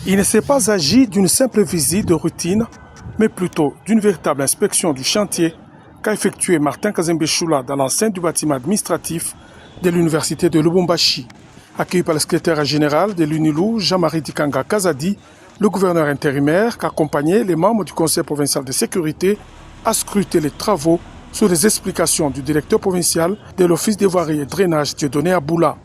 Il ne s'est pas agi d'une simple visite de routine, mais plutôt d'une véritable inspection du chantier qu'a effectué Martin Kazembe Choula dans l'enceinte du bâtiment administratif de l'université de Lubumbashi. Accueilli par le secrétaire général de l'UNILU, Jean-Marie Dikanga Kazadi, le gouverneur intérimaire qui accompagnait les membres du conseil provincial de sécurité a scruté les travaux sous les explications du directeur provincial de l'office des voiries et drainage Dieudonné Aboula.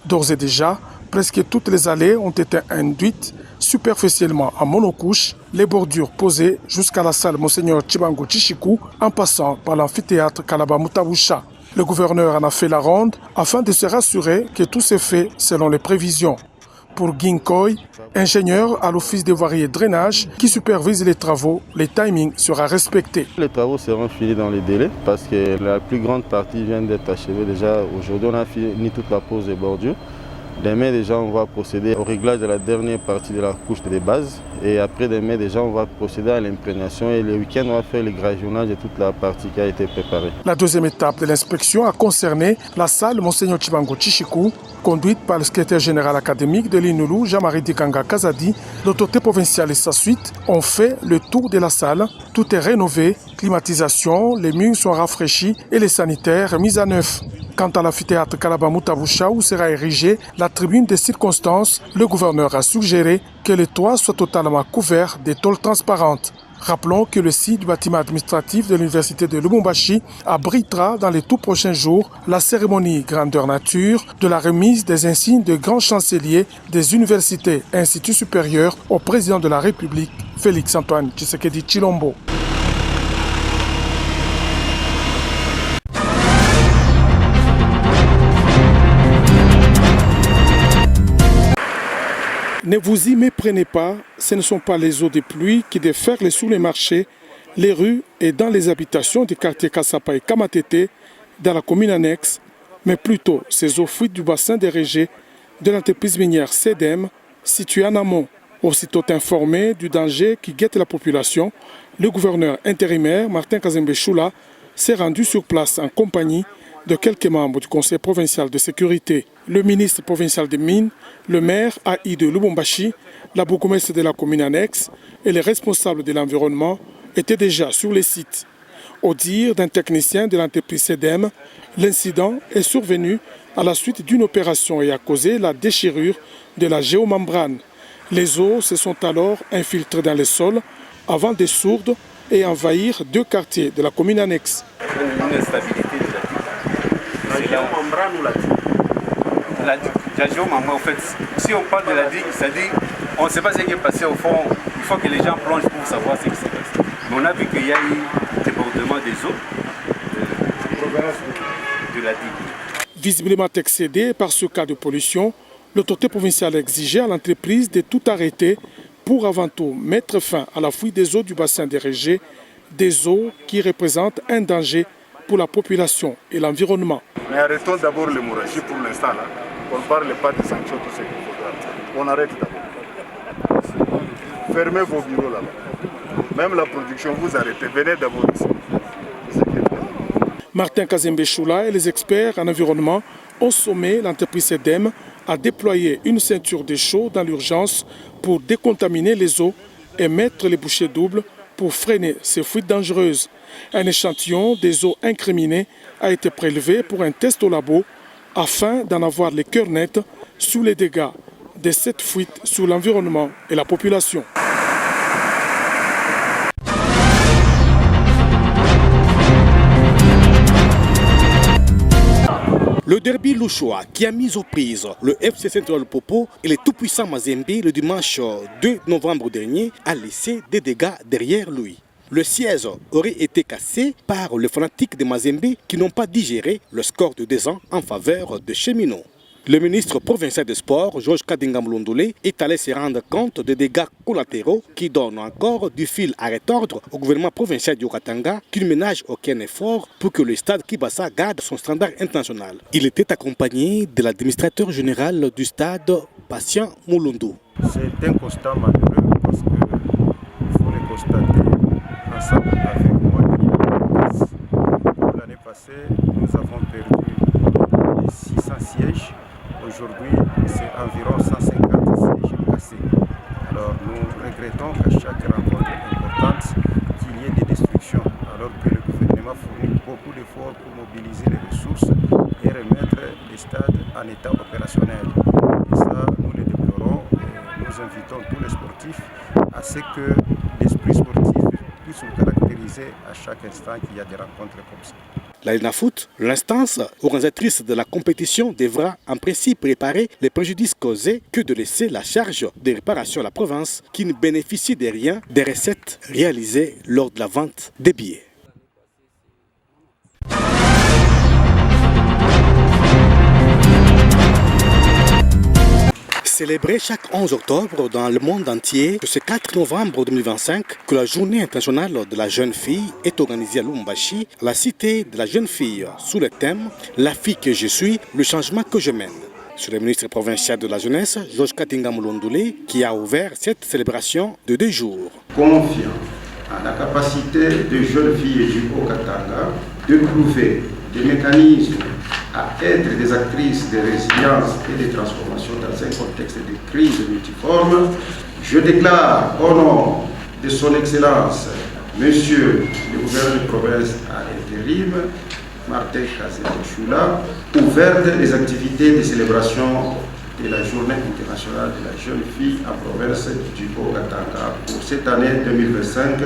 D'ores et déjà, presque toutes les allées ont été induites superficiellement en monocouche, les bordures posées jusqu'à la salle Monseigneur Chibango Chichiku en passant par l'amphithéâtre Kalaba Mutabusha. Le gouverneur en a fait la ronde afin de se rassurer que tout s'est fait selon les prévisions. Pour Ginkoy, ingénieur à l'office des voiries et drainage qui supervise les travaux, le timing sera respecté. Les travaux seront finis dans les délais parce que la plus grande partie vient d'être achevée. Déjà aujourd'hui on a fini toute la pose des bordures. Demain déjà on va procéder au réglage de la dernière partie de la couche des bases et après demain déjà on va procéder à l'imprégnation et le week-end on va faire le gravillonnage de toute la partie qui a été préparée. La deuxième étape de l'inspection a concerné la salle Monseigneur Chibango Chichiku, conduite par le secrétaire général académique de l'INULU, Jean-Marie Dikanga Kazadi. L'autorité provinciale et sa suite ont fait le tour de la salle. Tout est rénové, climatisation, les murs sont rafraîchis et les sanitaires mis à neuf. Quant à l'amphithéâtre Kalaba Mutabusha où sera érigée la tribune des circonstances, le gouverneur a suggéré que le toit soit totalement couvert de tôles transparentes. Rappelons que le site du bâtiment administratif de l'université de Lubumbashi abritera dans les tout prochains jours la cérémonie grandeur nature de la remise des insignes de grands chanceliers des universités et instituts supérieurs au président de la République, Félix-Antoine Tshisekedi Tshilombo. Ne vous y méprenez pas, ce ne sont pas les eaux de pluie qui déferlent sous les marchés, les rues et dans les habitations des quartiers Kassapa et Kamatete, dans la commune annexe, mais plutôt ces eaux fuites du bassin dérégé de l'entreprise minière CEDEM, située en amont. Aussitôt informé du danger qui guette la population, le gouverneur intérimaire Martin Kazembe Choula s'est rendu sur place en compagnie de quelques membres du conseil provincial de sécurité. Le ministre provincial des Mines, le maire AI de Lubumbashi, la bourgmestre de la commune annexe et les responsables de l'environnement étaient déjà sur les sites. Au dire d'un technicien de l'entreprise CEDEM, l'incident est survenu à la suite d'une opération et a causé la déchirure de la géomembrane. Les eaux se sont alors infiltrées dans les sols avant de sourdre et envahir deux quartiers de la commune annexe. La géomembrane, en fait, si on parle de la digue, c'est-à-dire on ne sait pas ce qui est passé au fond, il faut que les gens plongent pour savoir ce qui s'est passé. Mais on a vu qu'il y a eu débordement des eaux de la digue. Visiblement excédé par ce cas de pollution, l'autorité provinciale a exigé à l'entreprise de tout arrêter pour avant tout mettre fin à la fuite des eaux du bassin dérégé, des eaux qui représentent un danger pour la population et l'environnement. Mais arrêtons d'abord l'hémorragie pour l'instant. On ne parle pas de sanctions, tout ce qu'il faudra. On arrête d'abord. Fermez vos bureaux là-bas. Même la production, vous arrêtez. Venez d'abord ici. Martin Kazembe Choula et les experts en environnement ont sommé l'entreprise CEDEM à déployer une ceinture de chaux dans l'urgence pour décontaminer les eaux et mettre les bouchées doubles pour freiner ces fuites dangereuses. Un échantillon des eaux incriminées a été prélevé pour un test au labo afin d'en avoir les cœurs nets sur les dégâts de cette fuite sur l'environnement et la population. Le derby louchois qui a mis aux prises le FC Central Popo et les tout-puissants Mazembe le dimanche 2 novembre dernier a laissé des dégâts derrière lui. Le siège aurait été cassé par les fanatiques de Mazembe qui n'ont pas digéré le score de 2 ans en faveur de Cheminots. Le ministre provincial des Sports, Georges Kadinga Mulondole, est allé se rendre compte des dégâts collatéraux qui donnent encore du fil à retordre au gouvernement provincial du Katanga qui ne ménage aucun effort pour que le stade Kibasa garde son standard international. Il était accompagné de l'administrateur général du stade, Patient Mulondou. C'est un constat malheureux parce qu'il faut le constater ensemble avec moi. L'année passée, nous avons perdu les 600 sièges. Aujourd'hui, c'est environ 150 sièges cassés. Alors, regrettons qu'à chaque rencontre importante, qu'il y ait des destructions, alors que le gouvernement fournit beaucoup d'efforts pour mobiliser les ressources et remettre les stades en état opérationnel. Et ça, nous le déplorons et nous invitons tous les sportifs à ce que l'esprit sportif puisse se caractériser à chaque instant qu'il y a des rencontres comme ça. La LINAFOOT, l'instance organisatrice de la compétition, devra en principe réparer les préjudices causés que de laisser la charge des réparations à la province qui ne bénéficie de rien des recettes réalisées lors de la vente des billets. Célébré chaque 11 octobre dans le monde entier, ce 4 novembre 2025, que la journée internationale de la jeune fille est organisée à Lubumbashi, la cité de la jeune fille, sous le thème « La fille que je suis, le changement que je mène ». C'est le ministre provincial de la jeunesse, Georges Katinga Mulondole, qui a ouvert cette célébration de 2 jours. Confiant à la capacité des jeunes filles du Haut-Katanga de trouver des mécanismes à être des actrices de résilience et de transformation dans un contexte de crise multiforme, je déclare au nom de son Excellence, Monsieur le gouverneur de province à l'intérim, Martin Kazembe-Choula, ouverte les activités de célébration de la Journée internationale de la jeune fille en province du Haut-Katanga pour cette année 2025.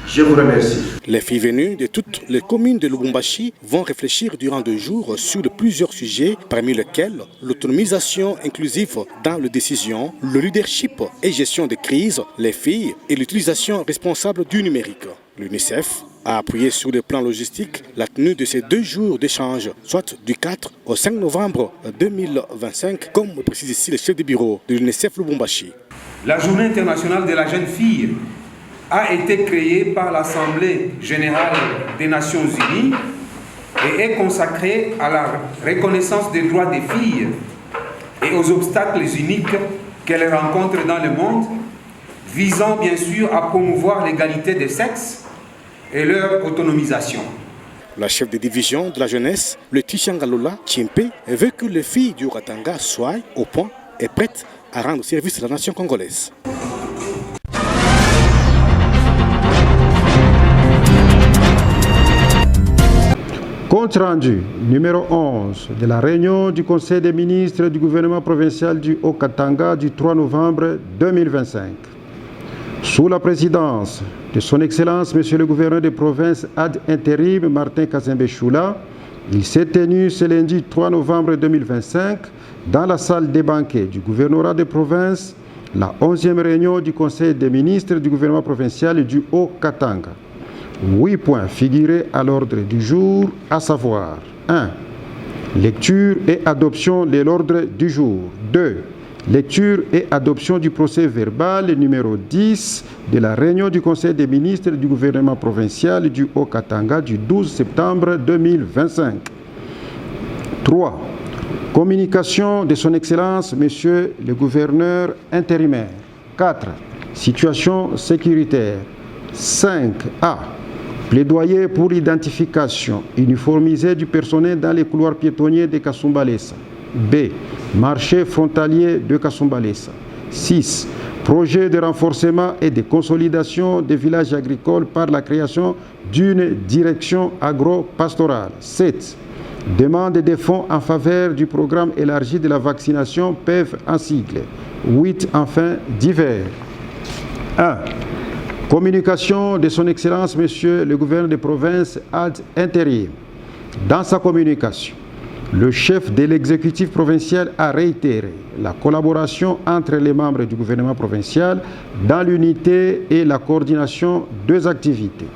Je vous remercie. Les filles venues de toutes les communes de Lubumbashi vont réfléchir durant 2 jours sur plusieurs sujets, parmi lesquels l'autonomisation inclusive dans les décisions, le leadership et gestion des crises, les filles et l'utilisation responsable du numérique. L'UNICEF a appuyé sur le plan logistique la tenue de ces 2 jours d'échange, soit du 4 au 5 novembre 2025, comme précise ici le chef de bureau de l'UNICEF Lubumbashi. La Journée internationale de la jeune fille a été créée par l'Assemblée générale des Nations Unies et est consacrée à la reconnaissance des droits des filles et aux obstacles uniques qu'elles rencontrent dans le monde, visant bien sûr à promouvoir l'égalité des sexes et leur autonomisation. La chef de division de la jeunesse, le Tishangalola Tchimpe, veut que les filles du Katanga soient au point et prêtes à rendre service à la nation congolaise. Compte rendu numéro 11 de la réunion du Conseil des ministres du gouvernement provincial du Haut-Katanga du 3 novembre 2025. Sous la présidence de son Excellence, Monsieur le gouverneur de province ad intérim Martin Kazembe-Choula, il s'est tenu ce lundi 3 novembre 2025 dans la salle des banquets du gouvernorat de province, la 11e réunion du Conseil des ministres du gouvernement provincial du Haut-Katanga. 8 points figuraient à l'ordre du jour, à savoir 1. Lecture et adoption de l'ordre du jour. 2. Lecture et adoption du procès verbal numéro 10 de la réunion du Conseil des ministres du gouvernement provincial du Haut-Katanga du 12 septembre 2025. 3. Communication de son Excellence, Monsieur le gouverneur intérimaire. 4. Situation sécuritaire. 5A. Plaidoyer pour l'identification uniformisée du personnel dans les couloirs piétonniers de Kasumbalesa. B. Marché frontalier de Kasumbalesa. 6. Projet de renforcement et de consolidation des villages agricoles par la création d'une direction agro-pastorale. 7. Demande des fonds en faveur du programme élargi de la vaccination PEV en sigle. 8. Enfin, divers. 1. Communication de son Excellence, Monsieur le gouverneur de province ad intérim. Dans sa communication, le chef de l'exécutif provincial a réitéré la collaboration entre les membres du gouvernement provincial dans l'unité et la coordination des activités.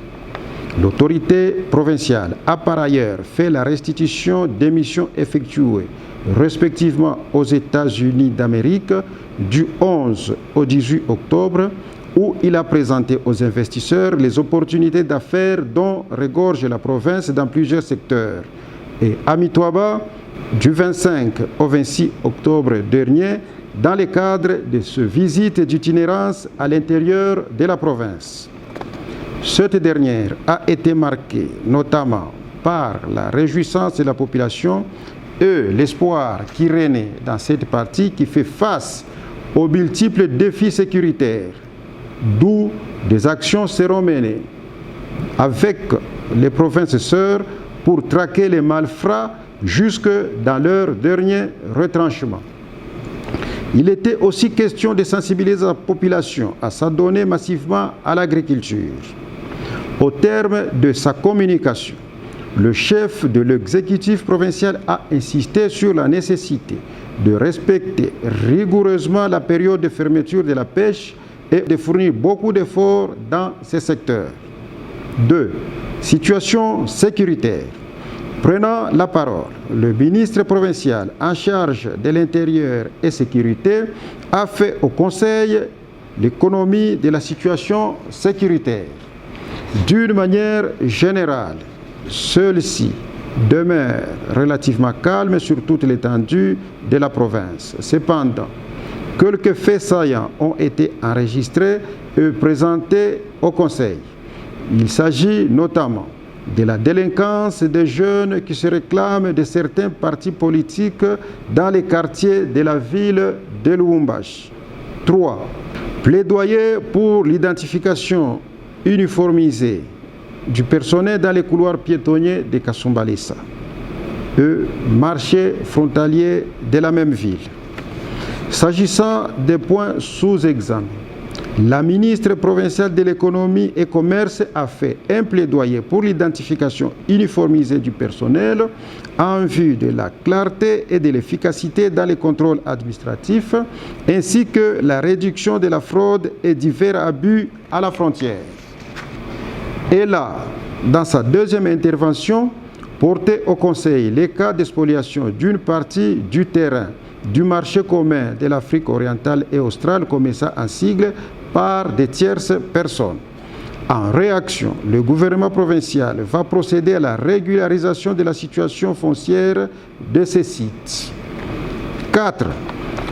L'autorité provinciale a par ailleurs fait la restitution des missions effectuées respectivement aux États-Unis d'Amérique du 11 au 18 octobre où il a présenté aux investisseurs les opportunités d'affaires dont regorge la province dans plusieurs secteurs. Et à Mitwaba, du 25 au 26 octobre dernier, dans le cadre de ce visite d'itinérance à l'intérieur de la province. Cette dernière a été marquée notamment par la réjouissance de la population et l'espoir qui renaît dans cette partie qui fait face aux multiples défis sécuritaires. d'où des actions seront menées avec les provinces sœurs pour traquer les malfrats jusque dans leur dernier retranchement. Il était aussi question de sensibiliser la population à s'adonner massivement à l'agriculture. Au terme de sa communication, le chef de l'exécutif provincial a insisté sur la nécessité de respecter rigoureusement la période de fermeture de la pêche et de fournir beaucoup d'efforts dans ces secteurs. 2. Situation sécuritaire. Prenant la parole, le ministre provincial en charge de l'Intérieur et sécurité a fait au Conseil l'économie de la situation sécuritaire. D'une manière générale, celle-ci demeure relativement calme sur toute l'étendue de la province. Cependant, quelques faits saillants ont été enregistrés et présentés au Conseil. Il s'agit notamment de la délinquance des jeunes qui se réclament de certains partis politiques dans les quartiers de la ville de Lubumbashi. 3. Plaidoyer pour l'identification uniformisée du personnel dans les couloirs piétonniers de Kasumbalesa, marché frontalier de la même ville. S'agissant des points sous examen, la ministre provinciale de l'économie et commerce a fait un plaidoyer pour l'identification uniformisée du personnel en vue de la clarté et de l'efficacité dans les contrôles administratifs, ainsi que la réduction de la fraude et divers abus à la frontière. Et là, dans sa deuxième intervention, portait au Conseil les cas d'expoliation d'une partie du terrain du marché commun de l'Afrique orientale et australe, comme ça en sigle, par des tierces personnes. En réaction, le gouvernement provincial va procéder à la régularisation de la situation foncière de ces sites. 4.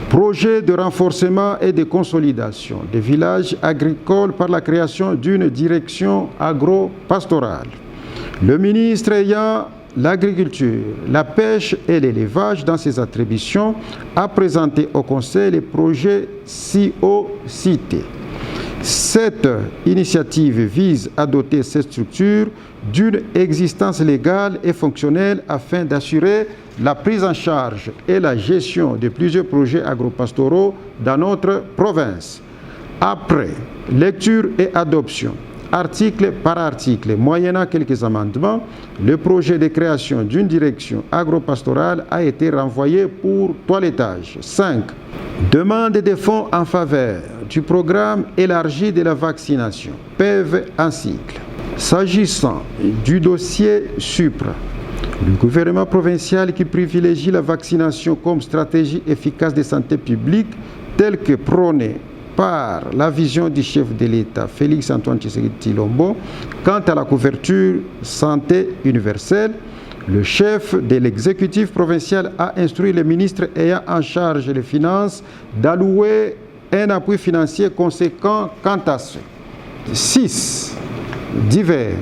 Projet de renforcement et de consolidation des villages agricoles par la création d'une direction agro-pastorale. Le ministre ayant l'agriculture, la pêche et l'élevage dans ses attributions a présenté au Conseil les projets ci-haut cités. Cette initiative vise à doter ces structures d'une existence légale et fonctionnelle afin d'assurer la prise en charge et la gestion de plusieurs projets agropastoraux dans notre province. Après lecture et adoption, article par article, moyennant quelques amendements, le projet de création d'une direction agropastorale a été renvoyé pour toilettage. 5. Demande des fonds en faveur du programme élargi de la vaccination, PEV en cycle. S'agissant du dossier supra, le gouvernement provincial qui privilégie la vaccination comme stratégie efficace de santé publique, telle que prônée par la vision du chef de l'État, Félix Antoine Tshisekedi Tshilombo, quant à la couverture santé universelle, le chef de l'exécutif provincial a instruit les ministres ayant en charge les finances d'allouer un appui financier conséquent quant à ce. 6. Divers.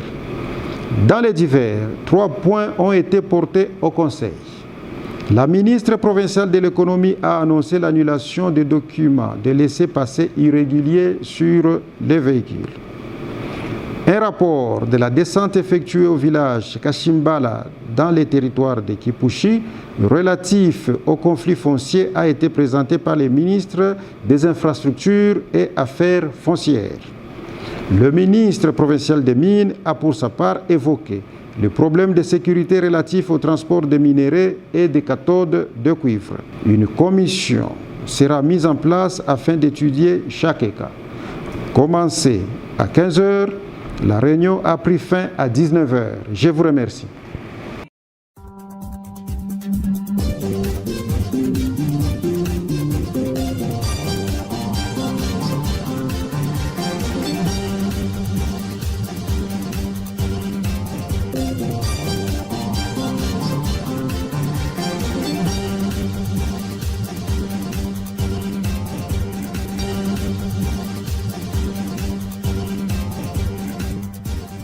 Dans les divers, 3 points ont été portés au Conseil. La ministre provinciale de l'économie a annoncé l'annulation des documents de laissez-passer irréguliers sur les véhicules. Un rapport de la descente effectuée au village Kashimbala dans les territoires de Kipushi relatif au conflit foncier a été présenté par les ministres des Infrastructures et Affaires foncières. Le ministre provincial des Mines a pour sa part évoqué le problème de sécurité relatif au transport de minerais et des cathodes de cuivre. Une commission sera mise en place afin d'étudier chaque cas. Commencé à 15h, la réunion a pris fin à 19h. Je vous remercie.